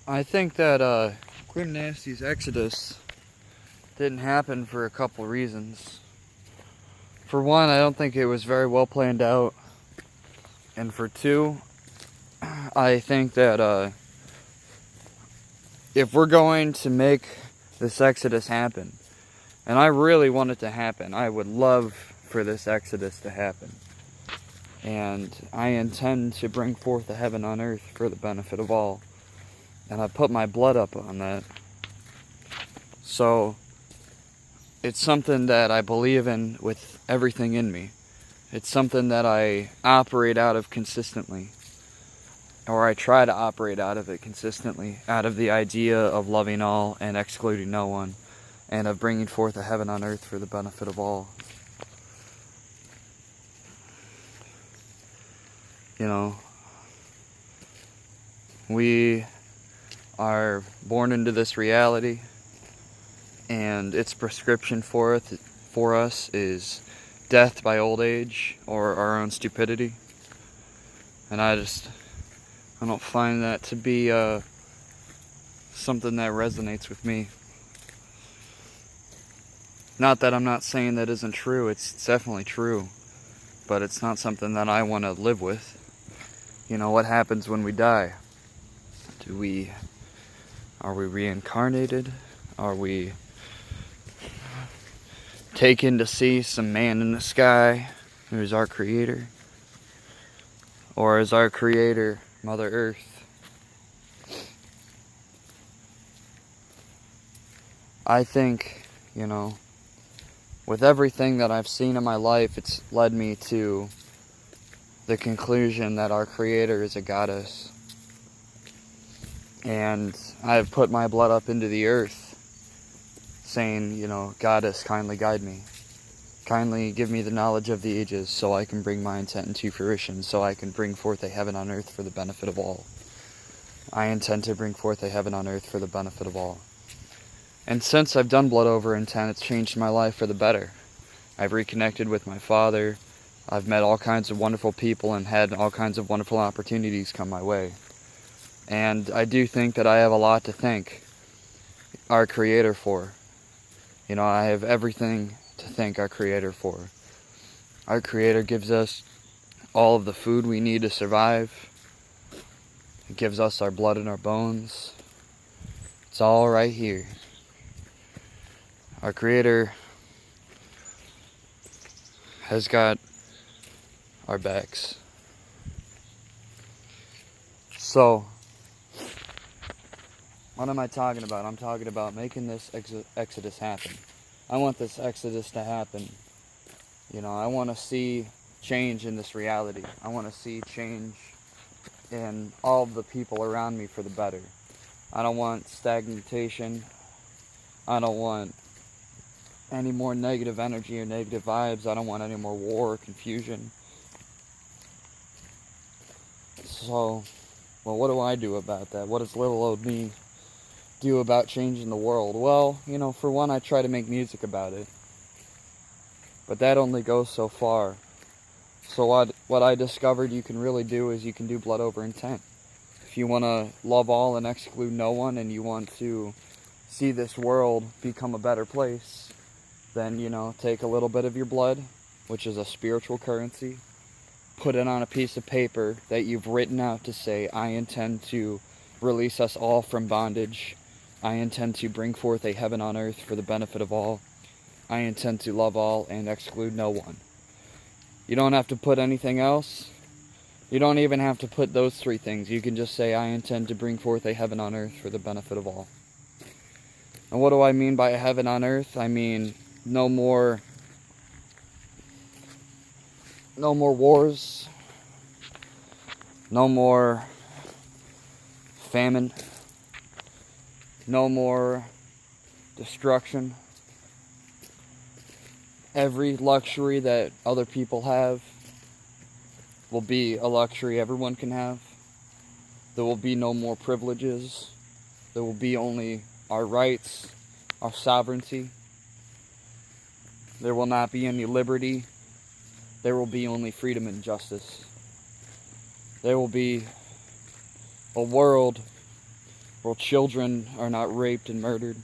I think that Queen Nasty's exodus didn't happen for a couple reasons. For one, I don't think it was very well planned out. And for two, I think that if we're going to make this exodus happen, and I really want it to happen, I would love for this exodus to happen. And I intend to bring forth the heaven on earth for the benefit of all. And I put my blood up on that. So it's something that I believe in with everything in me. It's something that I operate out of consistently. Or I try to operate out of it consistently. Out of the idea of loving all and excluding no one. And of bringing forth a heaven on earth for the benefit of all. You know, we are born into this reality, and its prescription for us is death by old age or our own stupidity. And I don't find that to be something that resonates with me. Not that I'm not saying that isn't true, it's definitely true, but it's not something that I want to live with. You know, what happens when we die? Are we reincarnated? Are we taken to see some man in the sky who's our creator? Or is our creator Mother Earth? I think, you know, with everything that I've seen in my life, it's led me to the conclusion that our creator is a goddess. And I have put my blood up into the earth, saying, you know, Goddess, kindly guide me. Kindly give me the knowledge of the ages so I can bring my intent into fruition, so I can bring forth a heaven on earth for the benefit of all. I intend to bring forth a heaven on earth for the benefit of all. And since I've done blood over intent, it's changed my life for the better. I've reconnected with my father. I've met all kinds of wonderful people and had all kinds of wonderful opportunities come my way. And I do think that I have a lot to thank our Creator for. You know, I have everything to thank our Creator for. Our Creator gives us all of the food we need to survive. It gives us our blood and our bones. It's all right here. Our Creator has got our backs. So, what am I talking about? I'm talking about making this exodus happen. I want this exodus to happen. You know, I want to see change in this reality. I want to see change in all of the people around me for the better. I don't want stagnation. I don't want any more negative energy or negative vibes. I don't want any more war or confusion. So, well, what do I do about that? What does little old me do about changing the world? Well, you know, for one, I try to make music about it. But that only goes so far. So what I discovered you can really do is you can do blood over intent. If you want to love all and exclude no one, and you want to see this world become a better place, then, you know, take a little bit of your blood, which is a spiritual currency, put it on a piece of paper that you've written out to say, I intend to release us all from bondage. I intend to bring forth a heaven on earth for the benefit of all. I intend to love all and exclude no one. You don't have to put anything else. You don't even have to put those three things. You can just say, I intend to bring forth a heaven on earth for the benefit of all. And what do I mean by a heaven on earth? I mean no more wars, no more famine, no more destruction. Every luxury that other people have will be a luxury everyone can have. There will be no more privileges. There will be only our rights, our sovereignty. There will not be any liberty. There will be only freedom and justice. There will be a world where children are not raped and murdered.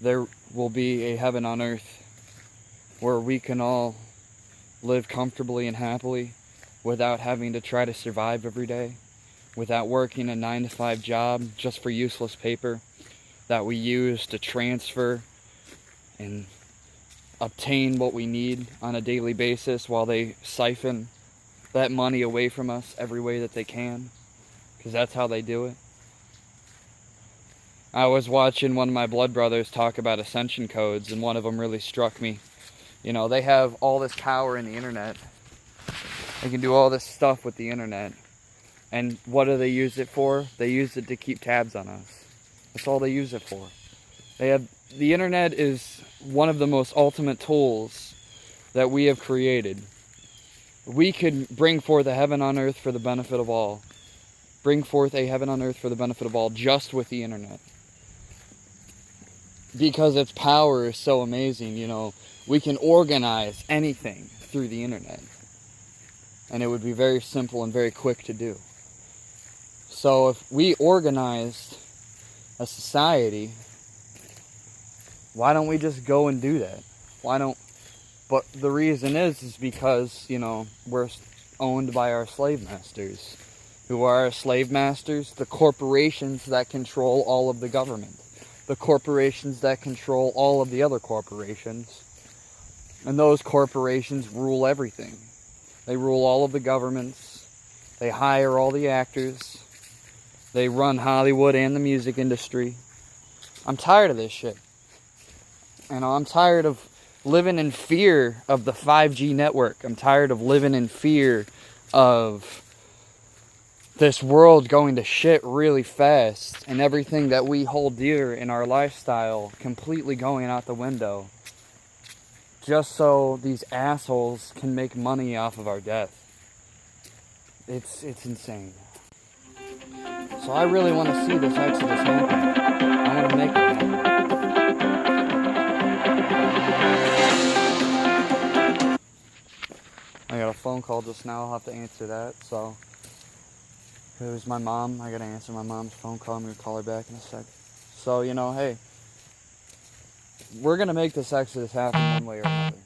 There will be a heaven on earth where we can all live comfortably and happily without having to try to survive every day, without working a 9-to-5 job just for useless paper that we use to transfer and obtain what we need on a daily basis while they siphon that money away from us every way that they can, because that's how they do it. I was watching one of my blood brothers talk about ascension codes, and one of them really struck me. You know, they have all this power in the internet. They can do all this stuff with the internet. And what do they use it for? They use it to keep tabs on us. That's all they use it for. The internet is one of the most ultimate tools that we have created. We could bring forth a heaven on earth for the benefit of all. Bring forth a heaven on earth for the benefit of all just with the internet. Because its power is so amazing, you know. We can organize anything through the internet. And it would be very simple and very quick to do. So if we organized a society, why don't we just go and do that? But the reason is because, you know, we're owned by our slave masters. Who are our slave masters? The corporations that control all of the government. The corporations that control all of the other corporations. And those corporations rule everything. They rule all of the governments. They hire all the actors. They run Hollywood and the music industry. I'm tired of this shit. You know, I'm tired of living in fear of the 5G network. I'm tired of living in fear of this world going to shit really fast and everything that we hold dear in our lifestyle completely going out the window. Just so these assholes can make money off of our death. It's insane. So I really want to see this exodus happen. I want to make it happen. I got a phone call just now. I'll have to answer that. So it was my mom. I got to answer my mom's phone call. I'm going to call her back in a sec. So, you know, hey. We're going to make this exodus happen one way or another.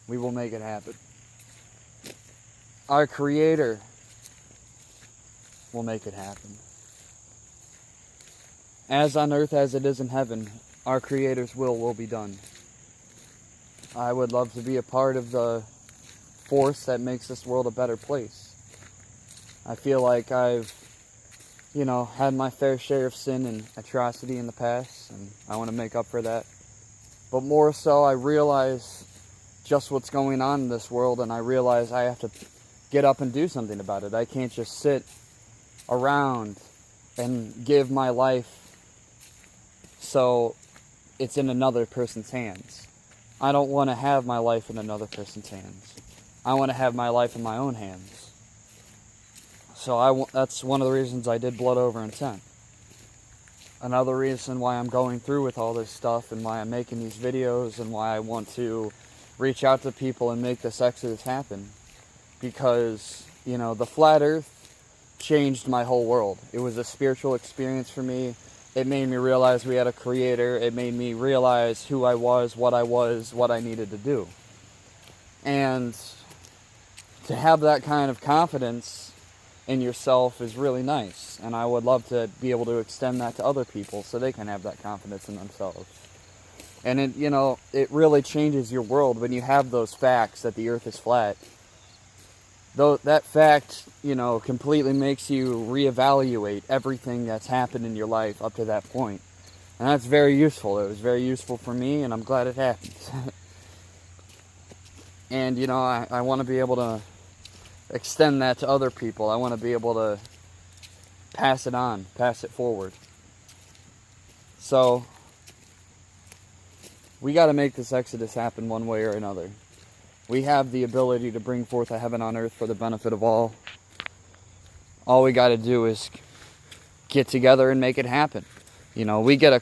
We will make it happen. Our Creator will make it happen. As on earth as it is in heaven, our Creator's will be done. I would love to be a part of the force that makes this world a better place. I feel like I've, you know, had my fair share of sin and atrocity in the past, and I want to make up for that. But more so, I realize just what's going on in this world, and I realize I have to get up and do something about it. I can't just sit around and give my life so it's in another person's hands. I don't want to have my life in another person's hands. I want to have my life in my own hands. So that's one of the reasons I did Blood Over Intent. Another reason why I'm going through with all this stuff and why I'm making these videos and why I want to reach out to people and make this exodus happen. Because, you know, the flat earth changed my whole world. It was a spiritual experience for me. It made me realize we had a Creator. It made me realize who I was, what I needed to do. And to have that kind of confidence in yourself is really nice, and I would love to be able to extend that to other people so they can have that confidence in themselves. And it, you know, it really changes your world when you have those facts that the earth is flat. Though that fact, you know, completely makes you reevaluate everything that's happened in your life up to that point. And that's very useful. It was very useful for me, and I'm glad it happened. And, you know, I want to be able to extend that to other people. I want to be able to pass it on, pass it forward. So, we got to make this exodus happen one way or another. We have the ability to bring forth a heaven on earth for the benefit of all. All we got to do is get together and make it happen. You know, we get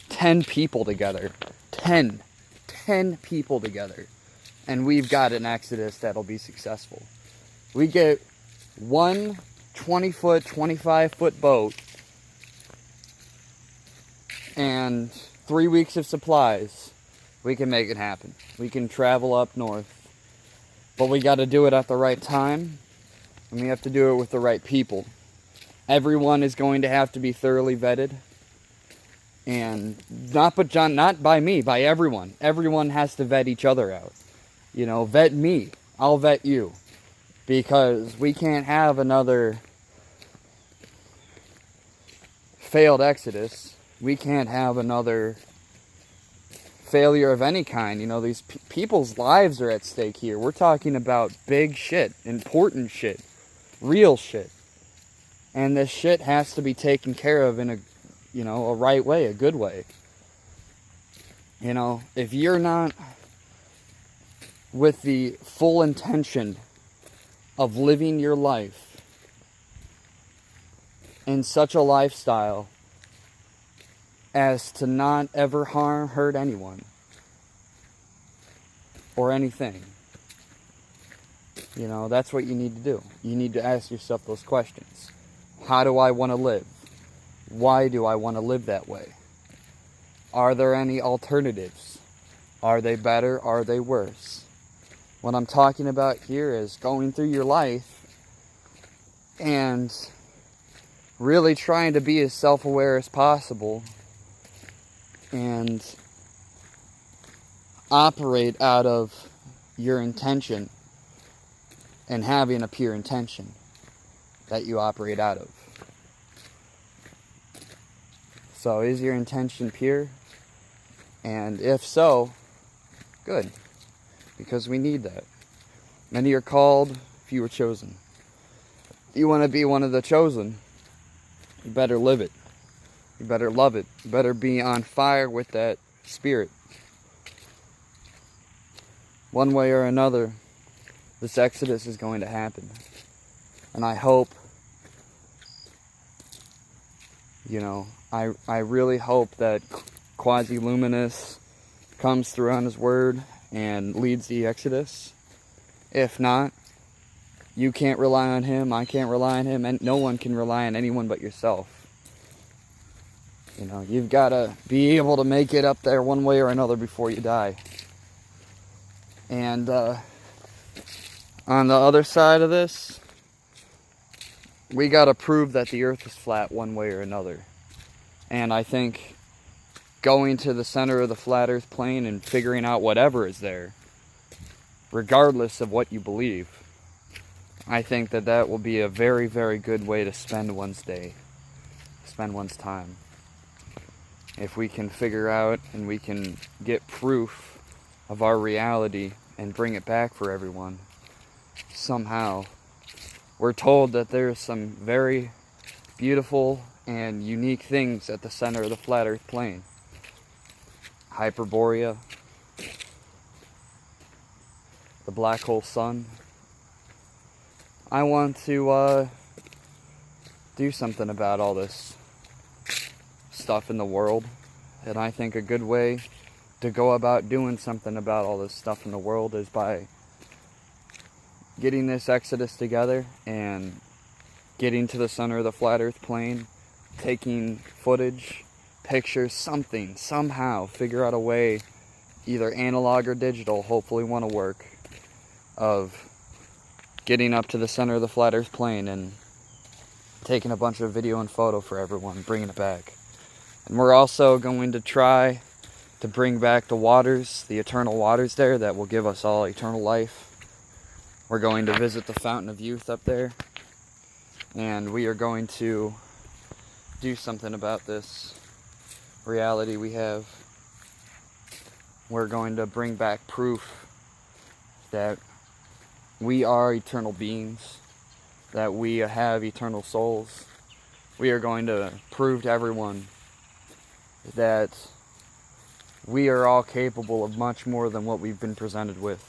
10 people together. 10 people together. And we've got an exodus that'll be successful. We get one 20-foot, 25-foot boat and 3 weeks of supplies, we can make it happen. We can travel up north. But we got to do it at the right time, and we have to do it with the right people. Everyone is going to have to be thoroughly vetted. And not by me, by everyone. Everyone has to vet each other out. You know, vet me. I'll vet you. Because we can't have another failed exodus. We can't have another failure of any kind. You know, these people's lives are at stake here. We're talking about big shit, important shit, real shit. And this shit has to be taken care of in a right way, a good way. You know, if you're not with the full intention of living your life in such a lifestyle as to not ever hurt anyone or anything, you know, that's what you need to do. You need to ask yourself those questions. How do I want to live? Why do I want to live that way? Are there any alternatives? Are they better? Are they worse? What I'm talking about here is going through your life and really trying to be as self-aware as possible and operate out of your intention and having a pure intention that you operate out of. So is your intention pure? And if so, good. Because we need that. Many are called, few are chosen. If you want to be one of the chosen, you better live it. You better love it. You better be on fire with that spirit. One way or another, this exodus is going to happen. And I hope, you know, I really hope that Quasi-Luminous comes through on his word and leads the exodus. If not, you can't rely on him, I can't rely on him, and no one can rely on anyone but yourself. You know, you've got to be able to make it up there one way or another before you die. And on the other side of this, we got to prove that the earth is flat one way or another. And I think going to the center of the flat earth plane and figuring out whatever is there, regardless of what you believe, I think that that will be a very, very good way to spend one's day, spend one's time. If we can figure out and we can get proof of our reality and bring it back for everyone, somehow. We're told that there's some very beautiful and unique things at the center of the flat earth plane. Hyperborea, the black hole sun. I want to do something about all this stuff in the world, and I think a good way to go about doing something about all this stuff in the world is by getting this exodus together and getting to the center of the flat earth plane, taking footage, pictures, something, somehow figure out a way, either analog or digital, hopefully want to work, of getting up to the center of the flat earth plane and taking a bunch of video and photo for everyone, bringing it back. And we're also going to try to bring back the waters, the eternal waters there that will give us all eternal life. We're going to visit the Fountain of Youth up there, and we are going to do something about this reality we have. We're going to bring back proof that we are eternal beings, that we have eternal souls. We are going to prove to everyone that we are all capable of much more than what we've been presented with.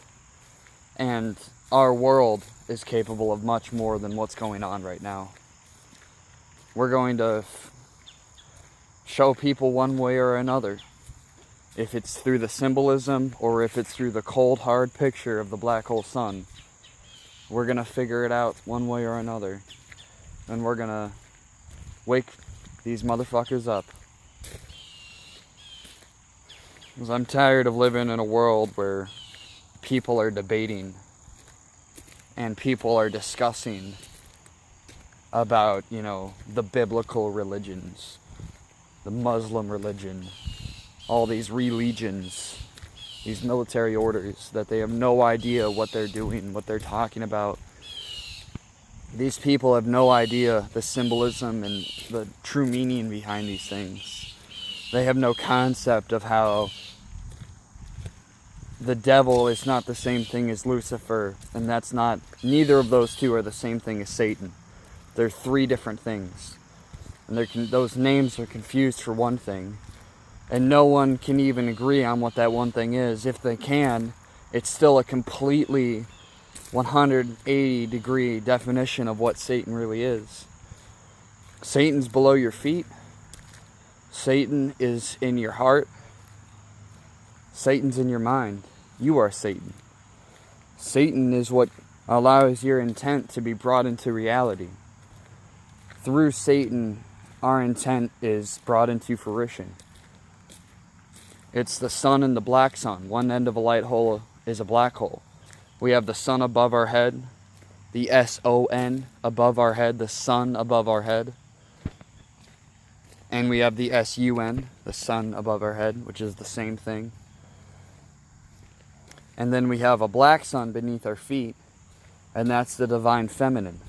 And our world is capable of much more than what's going on right now. We're going to show people one way or another. If it's through the symbolism or if it's through the cold, hard picture of the black hole sun, we're going to figure it out one way or another. And we're going to wake these motherfuckers up. 'Cause I'm tired of living in a world where people are debating and people are discussing about, the biblical religions, the Muslim religion, all these religions, these military orders, that they have no idea what they're doing, what they're talking about. These people have no idea the symbolism and the true meaning behind these things. They have no concept of how the devil is not the same thing as Lucifer, and neither of those two are the same thing as Satan. They're three different things. And those names are confused for one thing. And no one can even agree on what that one thing is. If they can, it's still a completely 180-degree definition of what Satan really is. Satan's below your feet. Satan is in your heart. Satan's in your mind. You are Satan. Satan is what allows your intent to be brought into reality. Through Satan, our intent is brought into fruition. It's the sun and the black sun. One end of a light hole is a black hole. We have the sun above our head, the S-O-N above our head, the sun above our head. And we have the S-U-N, the sun above our head, which is the same thing. And then we have a black sun beneath our feet, and that's the divine feminine.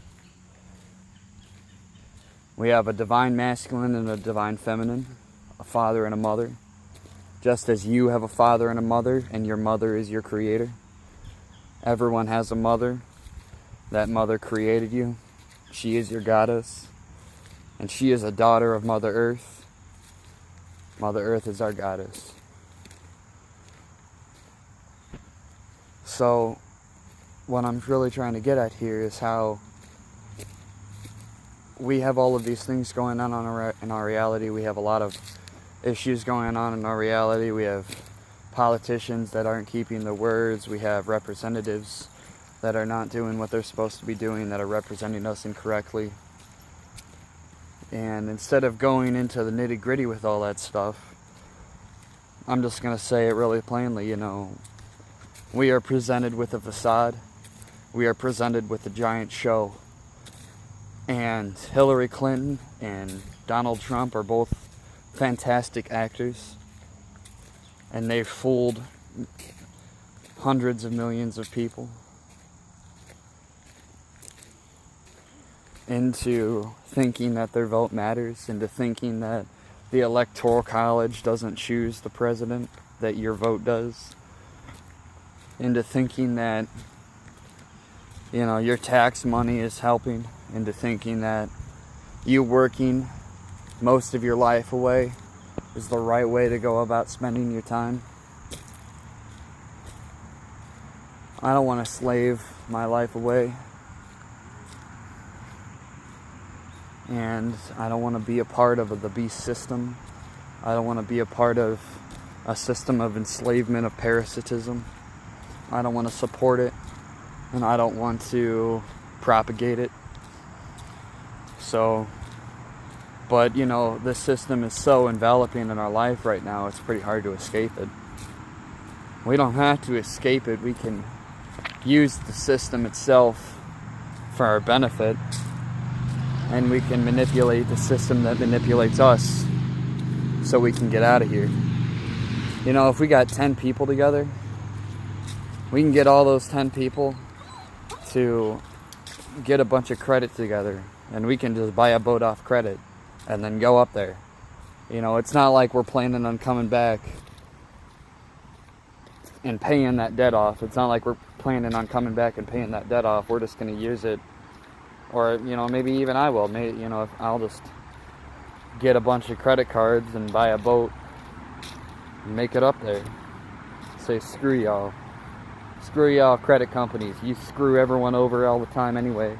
We have a divine masculine and a divine feminine, a father and a mother. Just as you have a father and a mother, and your mother is your creator. Everyone has a mother. That mother created you. She is your goddess. And she is a daughter of Mother Earth. Mother Earth is our goddess. So, what I'm really trying to get at here is how we have all of these things going on in our reality. We have a lot of issues going on in our reality. We have politicians that aren't keeping their words. We have representatives that are not doing what they're supposed to be doing, that are representing us incorrectly. And instead of going into the nitty-gritty with all that stuff, I'm just going to say it really plainly, we are presented with a facade. We are presented with a giant show. And Hillary Clinton and Donald Trump are both fantastic actors. And they've fooled hundreds of millions of people into thinking that their vote matters, into thinking that the Electoral College doesn't choose the president, that your vote does, into thinking that, your tax money is helping, into thinking that you working most of your life away is the right way to go about spending your time. I don't want to slave my life away. And I don't want to be a part of the beast system. I don't want to be a part of a system of enslavement, of parasitism. I don't want to support it. And I don't want to propagate it. So, but this system is so enveloping in our life right now, it's pretty hard to escape it. We don't have to escape it. We can use the system itself for our benefit. And we can manipulate the system that manipulates us so we can get out of here. If we got 10 people together, we can get all those 10 people to get a bunch of credit together. And we can just buy a boat off credit and then go up there. It's not like we're planning on coming back and paying that debt off. It's not like we're planning on coming back and paying that debt off. We're just going to use it. Or, maybe even I will. Maybe, if I'll just get a bunch of credit cards and buy a boat and make it up there. Say, screw y'all. Screw y'all credit companies. You screw everyone over all the time anyways.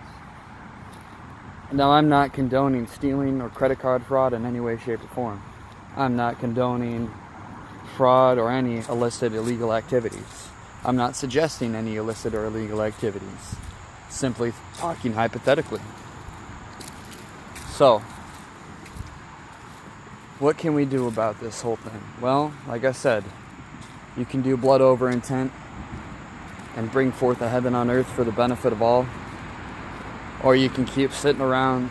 Now, I'm not condoning stealing or credit card fraud in any way, shape, or form. I'm not condoning fraud or any illicit, illegal activities. I'm not suggesting any illicit or illegal activities. Simply talking hypothetically. So, what can we do about this whole thing? Well, like I said, You can do blood over intent and bring forth a heaven on earth for the benefit of all. Or you can keep sitting around,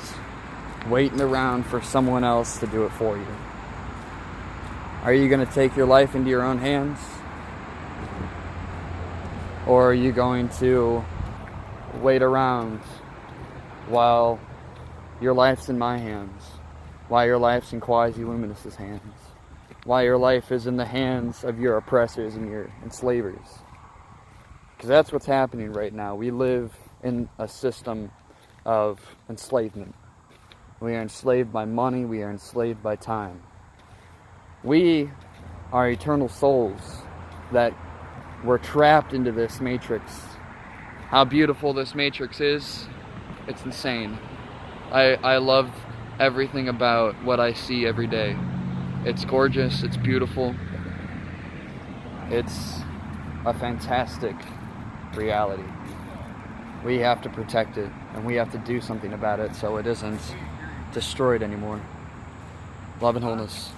waiting around for someone else to do it for you. Are you going to take your life into your own hands? Or are you going to wait around while your life's in my hands? While your life's in Quasi-Luminous's hands? While your life is in the hands of your oppressors and your enslavers? Because that's what's happening right now. We live in a system of enslavement. We are enslaved by money. We are enslaved by time. We are eternal souls that were trapped into this matrix. How beautiful this matrix is, it's insane. I love everything about what I see every day. It's gorgeous, it's beautiful. It's a fantastic reality. We have to protect it, and we have to do something about it so it isn't destroyed anymore. Love and wholeness.